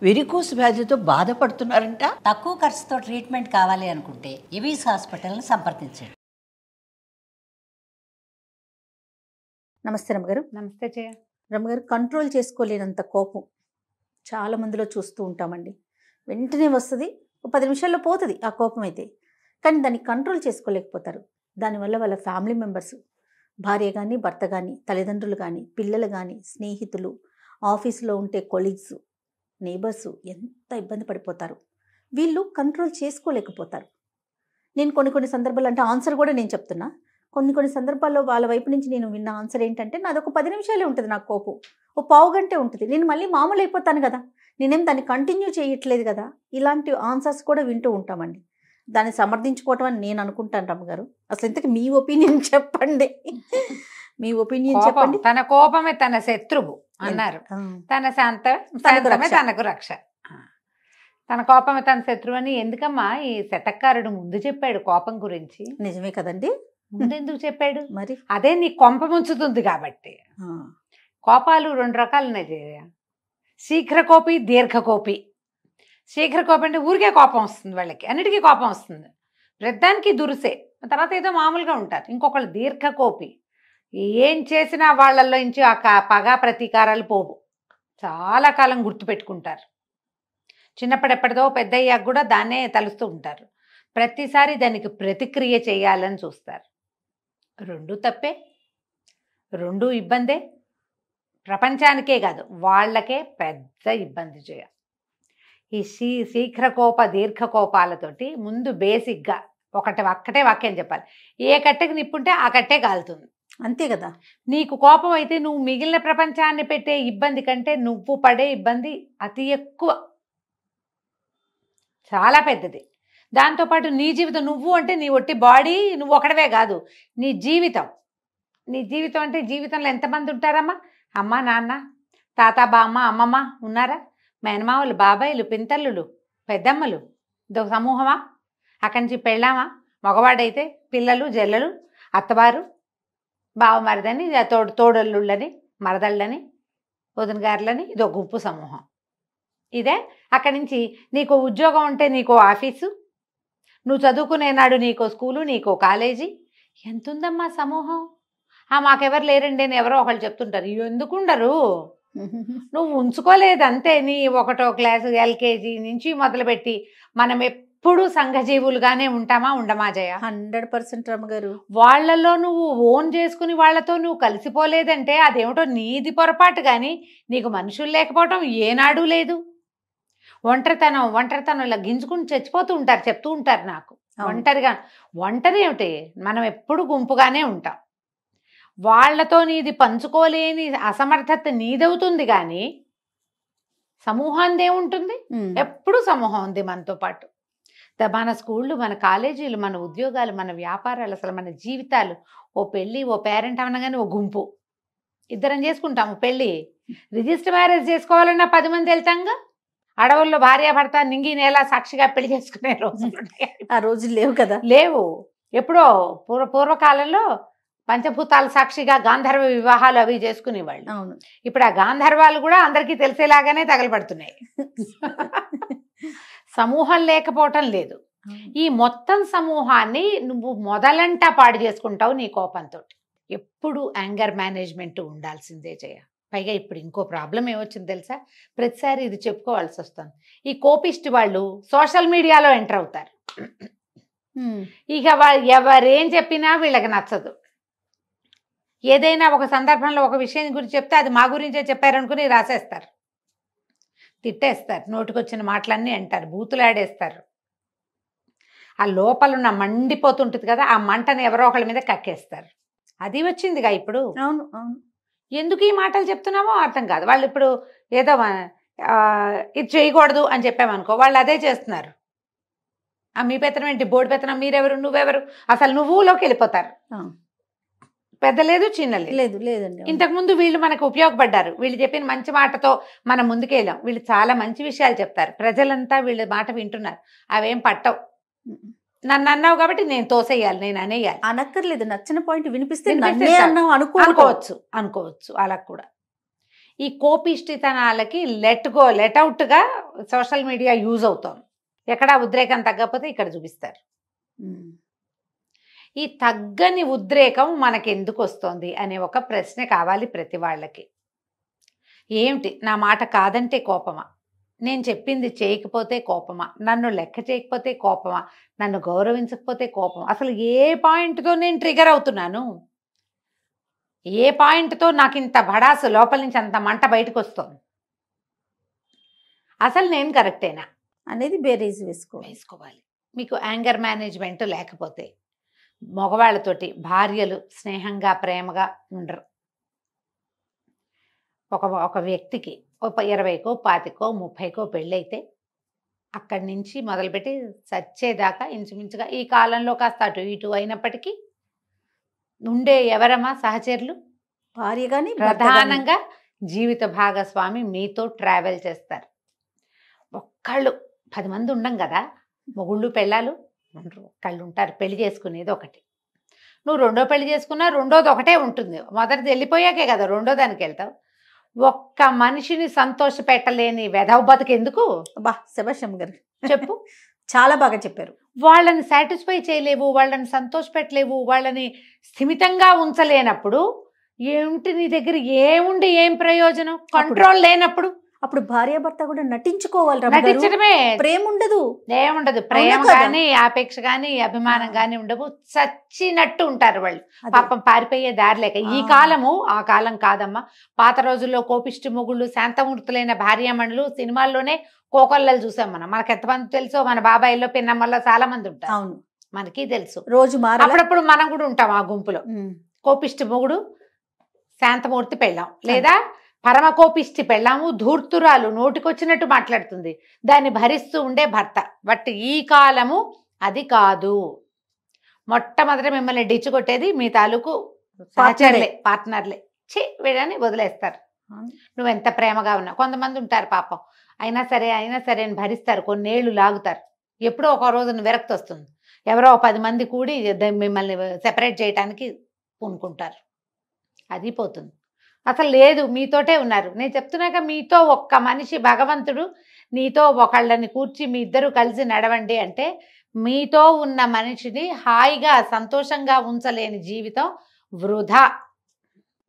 Varicose వ్యాధితో బాధపడుతున్నారంట. తక్కువ ఖర్చుతో ట్రీట్మెంట్ కావాలి అనుకుంటే ఎవిస్ హాస్పిటల్ని సంప్రదించండి. నమస్తే రమ్మగారు. నమస్తే జయ. రమ్మగారు, కంట్రోల్ చేసుకోలేనంత కోపం చాలా మందిలో చూస్తూ ఉంటామండి. వెంటనే వస్తుంది, 10 నిమిషాల్లో పోతుంది ఆ కోపం అయితే. కానీ దాన్ని కంట్రోల్ చేసుకోలేకపోతారు. దానివల్ల వాళ్ళ ఫ్యామిలీ మెంబర్స్, భార్య కానీ, భర్త కానీ, తల్లిదండ్రులు కానీ, పిల్లలు కానీ, స్నేహితులు, ఆఫీసులో ఉంటే కొలీగ్స్, నేబర్స్ ఎంత ఇబ్బంది పడిపోతారు. వీళ్ళు కంట్రోల్ చేసుకోలేకపోతారు. నేను కొన్ని సందర్భాలు, అంటే ఆన్సర్ కూడా నేను చెప్తున్నా, కొన్ని సందర్భాల్లో వాళ్ళ వైపు నుంచి నేను విన్న ఆన్సర్ ఏంటంటే, నాది ఒక 10 నిమిషాలే ఉంటుంది నాకు కోపం, ఓ పావు గంటే ఉంటుంది, నేను మళ్ళీ మామూలు అయిపోతాను కదా, నేనేం దాన్ని కంటిన్యూ చేయట్లేదు కదా. ఇలాంటి ఆన్సర్స్ కూడా వింటూ ఉంటామండి. దాన్ని సమర్థించుకోవటం అని నేను అనుకుంటాను. రమ్మగారు, అసలు ఇంతకీ మీ ఒపీనియన్ చెప్పండి. మీ ఒపీనియన్ చెప్పండి. తన కోపమే తన శత్రువు అన్నారు. తన శాంతమే తనకు రక్ష. తన కోపమే తన శత్రువు అని ఎందుకమ్మా ఈ శతకారుడు ముందు చెప్పాడు కోపం గురించి? నిజమే కదండి. ముందెందుకు చెప్పాడు మరి? అదే నీ కొంప ముంచుతుంది కాబట్టి. కోపాలు 2 రకాలు ఉన్నాయి జయ. శీఘ్రకోపి, దీర్ఘకోపి. శీఘ్రకోపి అంటే ఊరికే కోపం వస్తుంది, వాళ్ళకి అన్నిటికీ కోపం వస్తుంది, ప్రతిదానికి దురుసే, తర్వాత ఏదో మామూలుగా ఉంటారు. ఇంకొకళ్ళు దీర్ఘకోపి, ఏం చేసినా వాళ్ళల్లో నుంచి ఆ పగ ప్రతీకారాలు పోవు, చాలా కాలం గుర్తుపెట్టుకుంటారు. చిన్నప్పుడెప్పటిదో పెద్దయ్యాక కూడా దాన్నే తలుస్తూ ఉంటారు, ప్రతిసారి దానికి ప్రతిక్రియ చేయాలని చూస్తారు. 2 తప్పే, 2 ఇబ్బందే. ప్రపంచానికే కాదు వాళ్ళకే పెద్ద ఇబ్బంది చేయ. ఈ శీఘ్రకోప దీర్ఘకోపాలతోటి ముందు బేసిక్గా ఒక్కటే వాక్యం చెప్పాలి. ఏ కట్టెకి నిప్పుంటే ఆ కట్టే కాలుతుంది, అంతే కదా. నీకు కోపం అయితే నువ్వు మిగిలిన ప్రపంచాన్ని పెట్టే ఇబ్బంది కంటే నువ్వు పడే ఇబ్బంది అతి ఎక్కువ, చాలా పెద్దది. దాంతోపాటు నీ జీవితం, నువ్వు అంటే నీ ఒట్టి బాడీ నువ్వు ఒకడవే కాదు, నీ జీవితం అంటే జీవితంలో ఎంతమంది ఉంటారమ్మా? అమ్మ, నాన్న, తాత, బామ్మ, అమ్మమ్మ ఉన్నారా? మేనమావులు, బాబాయిలు, పింతల్లులు, పెద్దమ్మలు, ఇదొక సమూహమా? అక్కడి నుంచి పెళ్ళామా, మగవాడైతే పిల్లలు, జల్లలు, అత్తవారు, బావమరిదని, తోడల్లుళ్ళని, మరదళ్ళని, వదిన గారులని, ఇదో గుంపు సమూహం. ఇదే అక్కడి నుంచి నీకు ఉద్యోగం ఉంటే నీకో ఆఫీసు, నువ్వు చదువుకునే నాడు నీకో స్కూలు, నీకో కాలేజీ. ఎంతుందమ్మా సమూహం. మాకెవరు లేరండి అని ఎవరో ఒకళ్ళు చెప్తుంటారు. ఎందుకుండరు? నువ్వు ఉంచుకోలేదు అంతే. నీ 1వ క్లాసు LKG నుంచి మొదలుపెట్టి మనం ఎప్పుడు సంఘజీవులుగానే ఉండమా జయ? 100% రమ్మగారు. వాళ్ళలో నువ్వు ఓన్ చేసుకుని వాళ్ళతో నువ్వు కలిసిపోలేదంటే అదేమిటో నీది పొరపాటు, కానీ నీకు మనుషులు లేకపోవటం ఏనాడు లేదు. ఒంటరితనం ఇలా గింజుకుని చచ్చిపోతూ ఉంటారు, చెప్తూ ఉంటారు నాకు. ఒంటరి ఏమిటి, మనం ఎప్పుడు గుంపుగానే ఉంటాం. వాళ్లతో నీది పంచుకోలేని అసమర్థత నీదవుతుంది, కానీ సమూహాన్ని ఏముంటుంది? ఎప్పుడు సమూహం ఉంది మనతో పాటు. మన స్కూళ్ళు, మన కాలేజీలు, మన ఉద్యోగాలు, మన వ్యాపారాలు, అసలు మన జీవితాలు. ఓ పెళ్ళి, ఓ పేరెంట్ అనగానే ఓ గుంపు, ఇద్దరం చేసుకుంటాము పెళ్ళి. రిజిస్టర్ మ్యారేజ్ చేసుకోవాలన్నా 10 మంది వెళ్తాంగా. అడవుల్లో భార్యాభర్త నింగి నేల సాక్షిగా పెళ్లి చేసుకునే రోజులు ఆ రోజులు లేవు కదా. లేవు. ఎప్పుడో పూర్వకాలంలో పంచభూతాల సాక్షిగా గాంధర్వ వివాహాలు అవి చేసుకునేవాళ్ళు. అవును. ఇప్పుడు ఆ గాంధర్వాలు కూడా అందరికీ తెలిసేలాగానే తగలబడుతున్నాయి. సమూహం లేకపోవటం లేదు. ఈ మొత్తం సమూహాన్ని నువ్వు మొదలంటా పాడు చేసుకుంటావు నీ కోపంతో. ఎప్పుడు యాంగర్ మేనేజ్మెంట్ ఉండాల్సిందే జయ. పైగా ఇప్పుడు ఇంకో ప్రాబ్లం ఏమొచ్చింది తెలుసా? ప్రతిసారి ఇది చెప్పుకోవాల్సి వస్తుంది. ఈ కోపిస్ట్ వాళ్ళు సోషల్ మీడియాలో ఎంటర్ అవుతారు. ఇక ఎవరేం చెప్పినా వీళ్ళకి నచ్చదు. ఏదైనా ఒక సందర్భంలో ఒక విషయం గురించి చెప్తే అది మా గురించే చెప్పారనుకుని రాసేస్తారు, తిట్టేస్తారు, నోటికొచ్చిన మాటలన్నీ అంటారు, బూతులాడేస్తారు. ఆ లోపలున్న మండిపోతుంటుంది కదా, ఆ మంటని ఎవరో ఒకళ్ళ మీద కక్కేస్తారు. అది వచ్చిందిగా ఇప్పుడు. అవును అవును. ఎందుకు ఈ మాటలు చెప్తున్నామో అర్థం కాదు. వాళ్ళు ఇప్పుడు ఏదో ఇది చేయకూడదు అని చెప్పామనుకో, వాళ్ళు అదే చేస్తున్నారు. మీ పెత్తనం ఏంటి, బోర్డు పెత్తనం, మీరెవరు, నువ్వెవరు, అసలు నువ్వులోకి వెళ్ళిపోతారు. పెద్ద లేదు, చిన్న లేదు లేదండి. ఇంతకుముందు వీళ్ళు మనకు ఉపయోగపడ్డారు, వీళ్ళు చెప్పిన మంచి మాటతో మనం ముందుకెళ్ళాం. వీళ్ళు చాలా మంచి విషయాలు చెప్తారు, ప్రజలంతా వీళ్ళ మాట వింటున్నారు. అవేం పట్టవు. నన్ను అన్నావు కాబట్టి నేను తోసేయాలి, నేను అనేయాలి. అనక్కర్లేదు, నచ్చిన పాయింట్ వినిపిస్తే అనుకోవచ్చు అలా కూడా. ఈ కోపిష్టితనాలకి లెట్ అవుట్గా సోషల్ మీడియా యూజ్ అవుతాం. ఎక్కడ ఉద్రేకం తగ్గకపోతే ఇక్కడ చూపిస్తారు. ఈ తగ్గని ఉద్రేకం మనకి ఎందుకు వస్తుంది అనే ఒక ప్రశ్న కావాలి ప్రతి వాళ్ళకి. ఏమిటి, నా మాట కాదంటే కోపమా, నేను చెప్పింది చేయకపోతే కోపమా, నన్ను లెక్క చేయకపోతే కోపమా, నన్ను గౌరవించకపోతే కోపమా, అసలు ఏ పాయింట్తో నేను ట్రిగర్ అవుతున్నాను, ఏ పాయింట్తో నాకు ఇంత భడాసు లోపల నుంచి అంత మంట బయటకు వస్తుంది, అసలు నేను కరెక్టేనా అనేది బేరీజ్ వేసుకోవాలి. మీకు యాంగర్ మేనేజ్మెంట్ లేకపోతే మగవాళ్ళతోటి భార్యలు స్నేహంగా ప్రేమగా ఉండరు. ఒక వ్యక్తికి 20కో 25కో 30కో పెళ్ళైతే అక్కడి నుంచి మొదలుపెట్టి చచ్చేదాకా ఇంచుమించుగా ఈ కాలంలో కాస్త అటు ఇటు అయినప్పటికీ ఉండే ఎవరమ్మా సహచరులు? భార్య కానీ ప్రధానంగా జీవిత భాగస్వామి మీతో ట్రావెల్ చేస్తారు. ఒక్కళ్ళు 10 మంది ఉండం కదా, మొగుళ్ళు పెళ్ళాలు ఉండరు, ఒక్కళ్ళు ఉంటారు. పెళ్లి చేసుకునేది ఒకటి. నువ్వు రెండో పెళ్లి చేసుకున్నా రెండోది ఒకటే ఉంటుంది. మొదటిది వెళ్ళిపోయాకే కదా రెండో దానికి వెళ్తావు. ఒక్క మనిషిని సంతోష పెట్టలేని వెధవ బతుకెందుకు? బా శభాష్ గారు చెప్పు. చాలా బాగా చెప్పారు. వాళ్ళని సాటిస్ఫై చేయలేవు, వాళ్ళని సంతోష పెట్టలేవు, వాళ్ళని స్థిమితంగా ఉంచలేనప్పుడు ఏమిటి నీ దగ్గర ఏముండి ఏం ప్రయోజనం? కంట్రోల్ లేనప్పుడు అప్పుడు భార్యాభర్త కూడా నటించుకోవాలి. నటించడమే, ప్రేమ ఉండదు, ఏముండదు. ప్రేమ కానీ ఆపేక్ష కానీ అభిమానం కానీ ఉండవు. చచ్చినట్టు ఉంటారు వాళ్ళు. పాపం పారిపోయే దారి లేక. ఈ కాలము ఆ కాలం కాదమ్మా. పాత రోజుల్లో కోపిష్టి మొగుళ్ళు, శాంతమూర్తులైన భార్యామణులు సినిమాల్లోనే కోకొల్లలు చూసాం మనం. మనకు ఎంతమంది తెలుసో, మన బాబాయిల్లో పిన్నమ్మల్లో చాలా మంది ఉంటారు. అవును, మనకి తెలుసు. రోజు అప్పుడప్పుడు మనం కూడా ఉంటాం ఆ గుంపులో. కోపిష్టి మొగుడు, శాంతమూర్తి పెళ్ళాం, లేదా పరమ కోపిష్టి పెళ్ళాము, ధూర్తురాలు, నోటికొచ్చినట్టు మాట్లాడుతుంది, దాన్ని భరిస్తూ ఉండే భర్త. బట్ ఈ కాలము అది కాదు. మొట్టమొదట మిమ్మల్ని డిచ్చు కొట్టేది మీ తాలూకు సహచరులే, పార్ట్నర్లే. వీడని వదిలేస్తారు. నువ్వెంత ప్రేమగా ఉన్నా. కొంతమంది ఉంటారు పాపం, అయినా సరే అని భరిస్తారు, కొన్నేళ్లు లాగుతారు. ఎప్పుడో ఒక రోజున విరక్తి వస్తుంది, ఎవరో 10 మంది కూడి మిమ్మల్ని సెపరేట్ చేయడానికి పూనుకుంటారు. అది పోతుంది. అసలు లేదు, మీతోటే ఉన్నారు. నేను చెప్తున్నాక మీతో ఒక్క మనిషి భగవంతుడు నీతో ఒకళ్ళని కూర్చి మీ ఇద్దరు కలిసి నడవండి అంటే, మీతో ఉన్న మనిషిని హాయిగా సంతోషంగా ఉంచలేని జీవితం వృధా.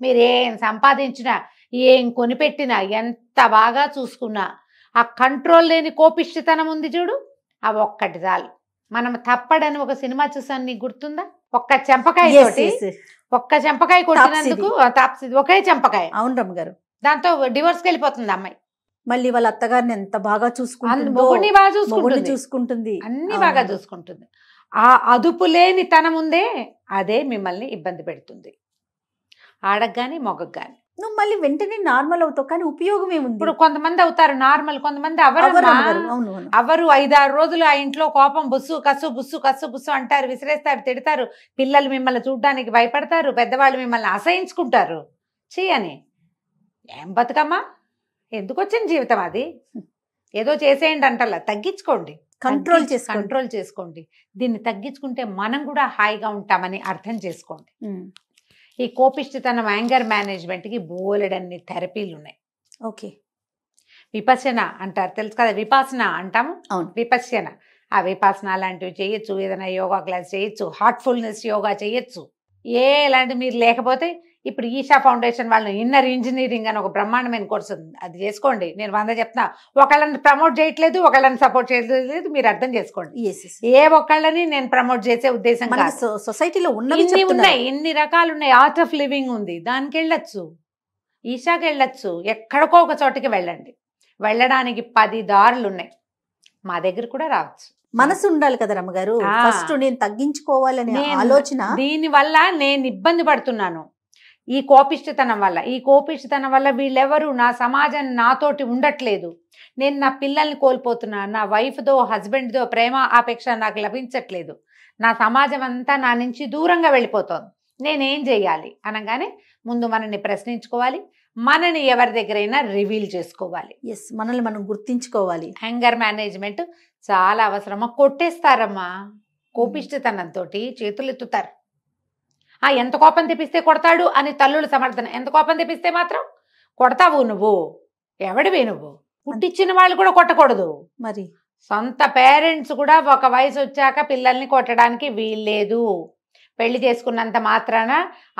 మీరేం సంపాదించినా, ఏం కొనిపెట్టినా, ఎంత బాగా చూసుకున్నా, ఆ కంట్రోల్ లేని కోపిష్టితనం ఉంది చూడు, అవి ఒక్కటి చాలు. మనం తప్పడని ఒక సినిమా చూసాను, నీకు గుర్తుందా? ఒక్క చెంపకాయ తోటి, ఒక్క చెంపకాయ కొట్టినందుకు తాప్సిది, ఒకే చెంపకాయ. అవును రమ్మ గారు. దాంతో డివోర్స్కి వెళ్ళిపోతుంది అమ్మాయి. మళ్ళీ వాళ్ళ అత్తగారిని ఎంత బాగా చూసుకుంటుంది, చూసుకుంటుంది, అన్ని బాగా చూసుకుంటుంది. ఆ అదుపు లేని తనం ఉందే, అదే మిమ్మల్ని ఇబ్బంది పెడుతుంది, ఆడగాని మొగకు గాని. నువ్వు మళ్ళీ వెంటనే నార్మల్ అవుతావు, కానీ ఉపయోగం ఏముంది? ఇప్పుడు కొంతమంది అవుతారు నార్మల్, కొంతమంది అవరు. 5-6 రోజులు ఆ ఇంట్లో కోపం, బుస్సు కస్సు బుస్సు కస్సు బుస్సు అంటారు, విసిరేస్తారు, తిడతారు. పిల్లలు మిమ్మల్ని చూడడానికి భయపడతారు, పెద్దవాళ్ళు మిమ్మల్ని అసహించుకుంటారు. అని ఏం బతుకమ్మా, ఎందుకు వచ్చిన జీవితం అది? ఏదో చేసేయండి అంటలా, తగ్గించుకోండి, కంట్రోల్ చేసుకోండి. దీన్ని తగ్గించుకుంటే మనం కూడా హాయిగా ఉంటామని అర్థం చేసుకోండి. ఈ కోపిష్టితనం, యాంగర్ మేనేజ్మెంట్కి బోలెడన్ని థెరపీలు ఉన్నాయి. ఓకే, విపశ్యన అంటారు, తెలుసు కదా, విపాసన అంటాము. అవును, విపశ్యన. ఆ విపాసన లాంటివి చేయొచ్చు, ఏదైనా యోగా క్లాస్ చేయొచ్చు, హార్ట్ఫుల్నెస్ యోగా చేయొచ్చు. ఎలాంటి మీరు లేకపోతే ఇప్పుడు ఈషా ఫౌండేషన్ వాళ్ళు ఇన్నర్ ఇంజనీరింగ్ అని ఒక బ్రహ్మాండమైన కోర్సు ఉంది, అది చేసుకోండి. నేను 100 చెప్తున్నా. ఒకళ్ళని ప్రమోట్ చేయట్లేదు, ఒకళ్ళని సపోర్ట్ చేయట్లేదు, మీరు అర్థం చేసుకోండి. ఏ ఒక్కళ్ళని నేను ప్రమోట్ చేసే ఉద్దేశం కాదు. సొసైటీలో ఉన్నాయి, ఇన్ని రకాలు ఉన్నాయి. ఆర్ట్ ఆఫ్ లివింగ్ ఉంది, దానికి వెళ్ళొచ్చు, ఈషాకి వెళ్ళొచ్చు, ఎక్కడికో ఒక చోటికి వెళ్ళండి. వెళ్ళడానికి 10 దారులు ఉన్నాయి. మా దగ్గర కూడా రావచ్చు. మనసు ఉండాలి కదా రమ్మగారు. ఫస్ట్ నేను తగ్గించుకోవాలనే ఆలోచన. దీని వల్ల నేను ఇబ్బంది పడుతున్నాను, ఈ కోపిష్టితనం వల్ల. ఈ కోపిష్టితనం వల్ల వీళ్ళెవరు, నా సమాజం నాతోటి ఉండట్లేదు, నేను నా పిల్లల్ని కోల్పోతున్నాను, నా వైఫ్తో హస్బెండ్తో ప్రేమ ఆపేక్ష నాకు లభించట్లేదు, నా సమాజం అంతా నా నుంచి దూరంగా వెళ్ళిపోతుంది, నేనేం చేయాలి అనగానే ముందు మనల్ని ప్రశ్నించుకోవాలి, మనని ఎవరి దగ్గరైనా రివీల్ చేసుకోవాలి. మనల్ని మనం గుర్తించుకోవాలి. యాంగర్ మేనేజ్మెంట్ చాలా అవసరమా. కొట్టేస్తారమ్మా, కోపిష్టితనంతో చేతులు ఎత్తుతారు. ఎంత కోపం తెప్పిస్తే కొడతాడు అని తల్లులు సమర్థన, ఎంత కోపం తెప్పిస్తే మాత్రం కొడతావు నువ్వు? ఎవడివి నువ్వు? పుట్టించిన వాళ్ళు కూడా కొట్టకూడదు. మరి సొంత పేరెంట్స్ కూడా ఒక వయసు వచ్చాక పిల్లల్ని కొట్టడానికి వీల్లేదు. పెళ్లి చేసుకున్నంత మాత్రాన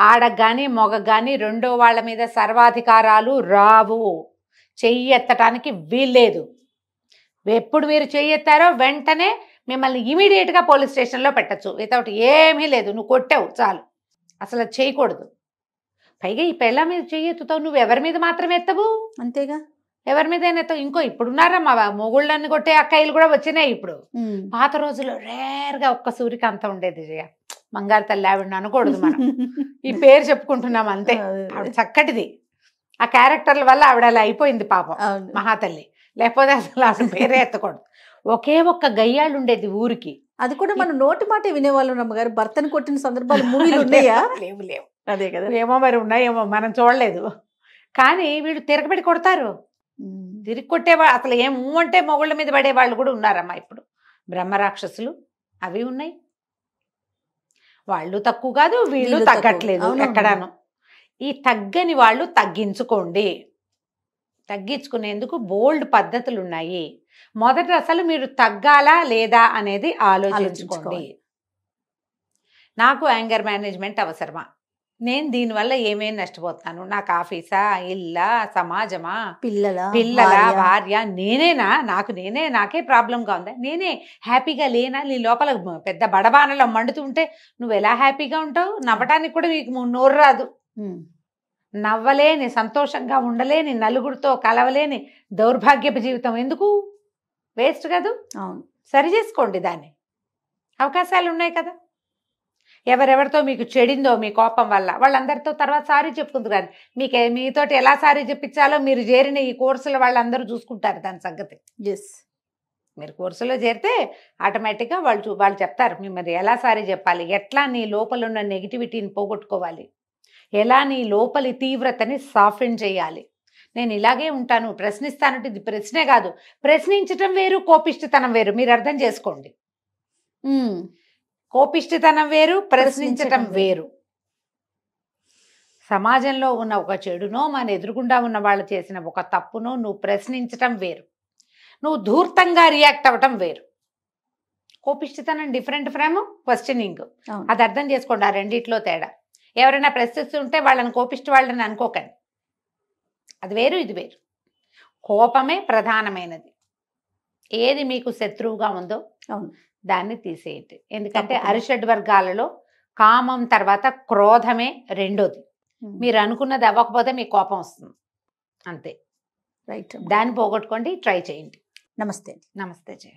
ఆడకు కానీ మొగకు కానీ రెండో వాళ్ళ మీద సర్వాధికారాలు రావు. చెయ్యి ఎత్తడానికి వీల్లేదు. ఎప్పుడు మీరు చెయ్యి ఎత్తారో వెంటనే మిమ్మల్ని ఇమీడియట్గా పోలీస్ స్టేషన్లో పెట్టచ్చు. వితౌట్ ఏమీ లేదు, నువ్వు కొట్టావు చాలు, అసలు అది చేయకూడదు. పైగా ఈ పెళ్ళ మీద చెయ్యి ఎత్తుతావు, నువ్వు ఎవరి మీద మాత్రమే ఎత్తవు? అంతేగా, ఎవరి మీద ఎత్తావు? ఇంకో ఇప్పుడున్నారా మా మొగుళ్ళని కొట్టే అక్కయ్యలు కూడా వచ్చినాయి ఇప్పుడు. పాత రోజుల్లో రేర్గా ఒక్క సూరికి అంత ఉండేది. మంగారు తల్లి ఆవిడ అనకూడదు మనం, ఈ పేరు చెప్పుకుంటున్నాం అంతే. ఆవిడ చక్కటిది, ఆ క్యారెక్టర్ల వల్ల ఆవిడ అలా అయిపోయింది పాపం మహాతల్లి. లేకపోతే అసలు ఆవిడ పేరే ఎత్తకూడదు. ఒకే ఒక్క గయ్యాళ్ళు ఉండేది ఊరికి. అది కూడా మనం నోటి మాట వినేవాళ్ళం అమ్మగారు. భర్తను కొట్టిన సందర్భాలు మూవీలు ఉన్నాయా? లేవు లేవు. అదే కదా, ఏమో మరి ఉన్నాయేమో, మనం చూడలేదు. కానీ వీళ్ళు తిరగబడి కొడతారు. తిరిగి కొట్టేవాళ్ళు అసలు అంటే మొగుళ్ళ మీద పడే వాళ్ళు కూడా ఉన్నారమ్మా ఇప్పుడు. బ్రహ్మరాక్షసులు అవి ఉన్నాయి. వాళ్ళు తక్కువ కాదు, వీళ్ళు తగ్గట్లేదు ఎక్కడాను. ఈ తగ్గని వాళ్ళు తగ్గించుకోండి. తగ్గించుకునేందుకు బోల్డ్ పద్ధతులు ఉన్నాయి. మొదట అసలు మీరు తగ్గాలా లేదా అనేది ఆలోచించుకోండి. నాకు యాంగర్ మేనేజ్మెంట్ అవసరమా? నేను దీనివల్ల ఏమేమి నష్టపోతాను? నాకు ఆఫీసా, ఇల్లా, సమాజమా, పిల్లల, భార్య, నేనేనా? నాకే ప్రాబ్లంగా ఉందా? నేనే హ్యాపీగా లేనా? నీ లోపల పెద్ద బడబానలో మండుతుంటే నువ్వు ఎలా హ్యాపీగా ఉంటావు? నవ్వటానికి కూడా నీకు నోరు రాదు. నవ్వలేని, సంతోషంగా ఉండలేని, నలుగురితో కలవలేని దౌర్భాగ్యపు జీవితం ఎందుకు? వేస్ట్ కాదు. అవును, సరి చేసుకోండి. దాన్ని అవకాశాలు ఉన్నాయి కదా. ఎవరెవరితో మీకు చెడిందో మీ కోపం వల్ల వాళ్ళందరితో తర్వాత సారీ చెప్పుకుంది. కానీ మీతోటి ఎలా సారీ చెప్పించాలో మీరు చేరిన ఈ కోర్సులో వాళ్ళందరూ చూసుకుంటారు దాని సంగతి. మీరు కోర్సులో చేరితే ఆటోమేటిక్గా వాళ్ళు చెప్తారు మిమ్మల్ని ఎలా సారీ చెప్పాలి, ఎట్లా నీ లోపల ఉన్న నెగిటివిటీని పోగొట్టుకోవాలి, ఎలా నీ లోపలి తీవ్రతని సాఫ్టెన్ చేయాలి. నేను ఇలాగే ఉంటాను, ప్రశ్నిస్తానంటే ఇది ప్రశ్నే కాదు. ప్రశ్నించటం వేరు, కోపిష్టితనం వేరు. మీరు అర్థం చేసుకోండి. కోపిష్టితనం వేరు, ప్రశ్నించటం వేరు. సమాజంలో ఉన్న ఒక చెడునో మన ఎదురుగుండా ఉన్న వాళ్ళు చేసిన ఒక తప్పునో నువ్వు ప్రశ్నించటం వేరు. నువ్వు ధూర్తంగా రియాక్ట్ అవ్వటం వేరు. కోపిష్టితనం డిఫరెంట్ ఫ్రమ్ క్వశ్చనింగ్. అది అర్థం చేసుకోండి, ఆ రెండిట్లో తేడా. ఎవరైనా ప్రశ్నిస్తుంటే వాళ్ళని కోపిష్టి వాళ్ళని అనుకోకండి. అది వేరు, ఇది వేరు. కోపమే ప్రధానమైనది. ఏది మీకు శత్రువుగా ఉందో దాన్ని తీసేయండి. ఎందుకంటే అరిషడ్ వర్గాలలో కామం తర్వాత క్రోధమే రెండోది. మీరు అనుకున్నది అవ్వకపోతే మీకు కోపం వస్తుంది అంతే. రైట్, దాన్ని పోగొట్టుకోండి, ట్రై చేయండి. నమస్తే. నమస్తే జయ.